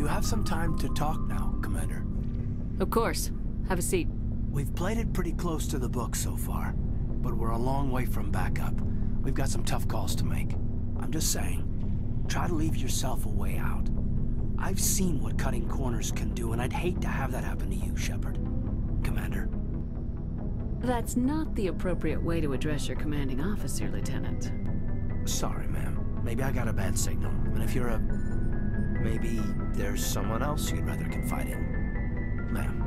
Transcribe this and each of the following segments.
have some time to talk now, Commander? Of course. Have a seat. We've played it pretty close to the book so far, but we're a long way from backup. We've got some tough calls to make. I'm just saying, try to leave yourself a way out. I've seen what cutting corners can do, and I'd hate to have that happen to you, Shepard. Commander. That's not the appropriate way to address your commanding officer, Lieutenant. Sorry, ma'am. Maybe I got a bad signal. And if you're a... maybe there's someone else you'd rather confide in. Ma'am.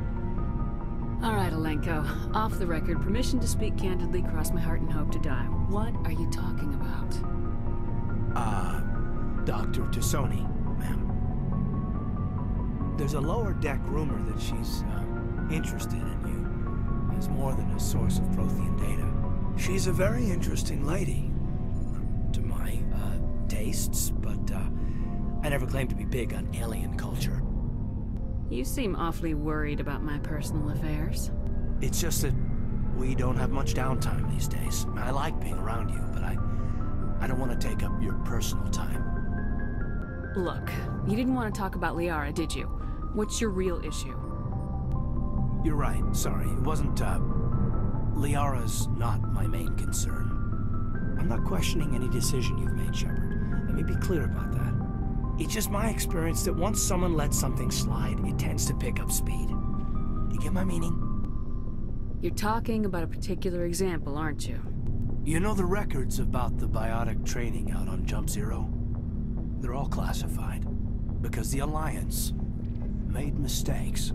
All right, Alenko. Off the record, permission to speak candidly, cross my heart and hope to die. What are you talking about? Dr. Tassoni, ma'am. There's a lower deck rumor that she's, interested in you as more than a source of Prothean data. She's a very interesting lady. To my, tastes, but, I never claimed to be big on alien culture. You seem awfully worried about my personal affairs. It's just that we don't have much downtime these days. I like being around you, but I don't want to take up your personal time. Look, you didn't want to talk about Liara, did you? What's your real issue? You're right, sorry. It wasn't, Liara's not my main concern. I'm not questioning any decision you've made, Shepard. Let me be clear about that. It's just my experience that once someone lets something slide, it tends to pick up speed. Do you get my meaning? You're talking about a particular example, aren't you? You know the records about the biotic training out on Jump Zero? They're all classified, because the Alliance made mistakes.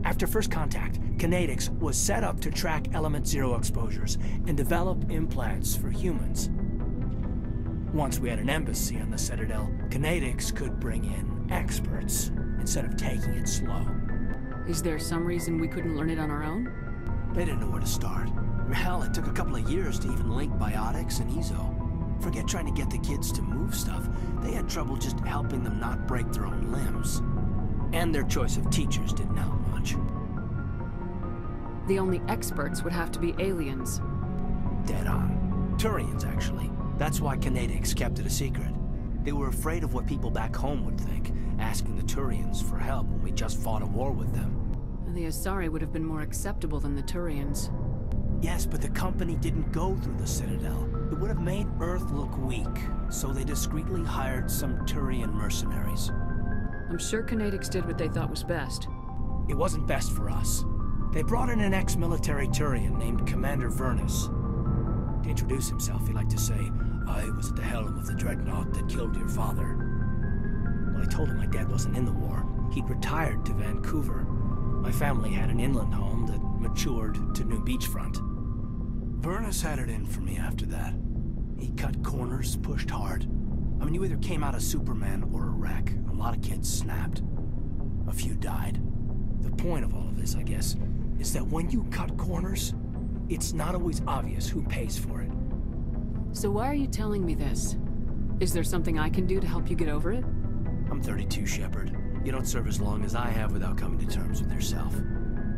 After first contact, Kinetics was set up to track Element Zero exposures and develop implants for humans. Once we had an embassy on the Citadel, Kinetics could bring in experts instead of taking it slow. Is there some reason we couldn't learn it on our own? They didn't know where to start. Hell, it took a couple of years to even link biotics and Ezo. Forget trying to get the kids to move stuff. They had trouble just helping them not break their own limbs. And their choice of teachers didn't help much. The only experts would have to be aliens. Dead on. Turians, actually. That's why Kinetics kept it a secret. They were afraid of what people back home would think, asking the Turians for help when we just fought a war with them. The Asari would have been more acceptable than the Turians. Yes, but the company didn't go through the Citadel. It would have made Earth look weak, so they discreetly hired some Turian mercenaries. I'm sure Kinetics did what they thought was best. It wasn't best for us. They brought in an ex-military Turian named Commander Vernus. To introduce himself, he liked to say, "I was at the helm of the dreadnought that killed your father." When I told him my dad wasn't in the war, he'd retired to Vancouver. My family had an inland home that matured to new beachfront. Vernus had it in for me after that. He cut corners, pushed hard. I mean, you either came out a Superman or a wreck. A lot of kids snapped. A few died. The point of all of this, I guess, is that when you cut corners, it's not always obvious who pays for it. So why are you telling me this? Is there something I can do to help you get over it? I'm 32, Shepard. You don't serve as long as I have without coming to terms with yourself.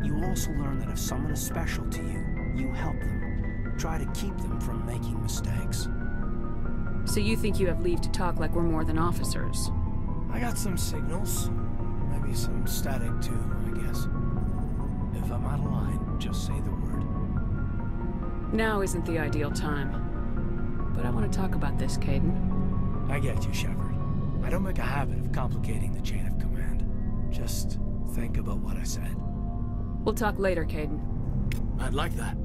You also learn that if someone is special to you, you help them. Try to keep them from making mistakes. So you think you have leave to talk like we're more than officers? I got some signals. Maybe some static too, I guess. If I'm out of line, just say the word. Now isn't the ideal time. But I want to talk about this, Kaidan. I get you, Shepard. I don't make a habit of complicating the chain of command. Just think about what I said. We'll talk later, Kaidan. I'd like that.